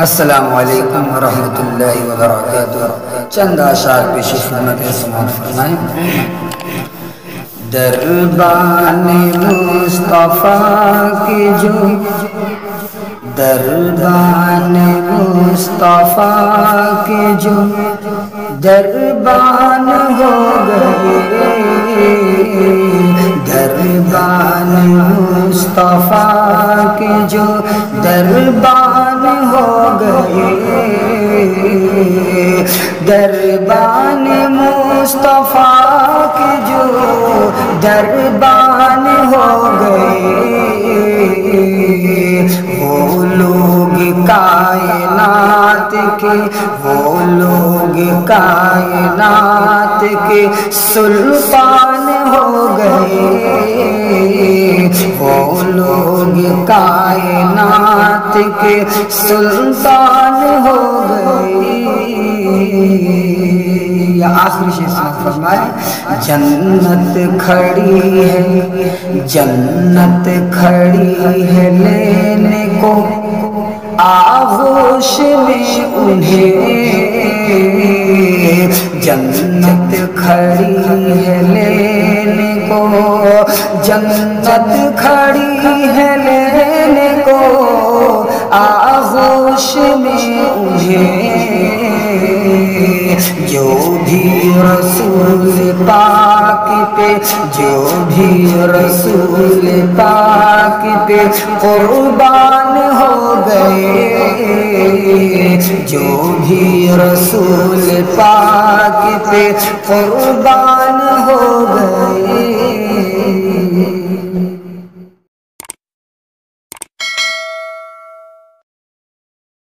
السلام علیکم ورحمۃ اللہ وبرکاتہ۔ چند اشعار پیش خدمت سماعت فرمائیں۔ دربان مصطفیٰ کی جو دربان مصطفیٰ کی جو دربان ہو گئے، دربان مصطفیٰ کے جو دربان ہو گئے، دربان مصطفیٰ کے جو دربان ہو گئے، وہ لوگ کائنات کے، وہ لوگ کائنات کے سلطان ہو گئے، وہ لوگ کائنات کے سلطان ہو گئے۔ یا آخری شیء فرمائے، جنت کھڑی ہے، جنت کھڑی ہے لینے کو آغوش میں انہیں، جنت کھڑی ہے لینے کو، جنت کھڑی ہے لینے کو آغوش میں انہیں، جو بھی رسول پاک پہ، جو بھی رسول پاک پہ قربان ہو گئے، جو بھی رسول پاک پہ قربان ہو گئے۔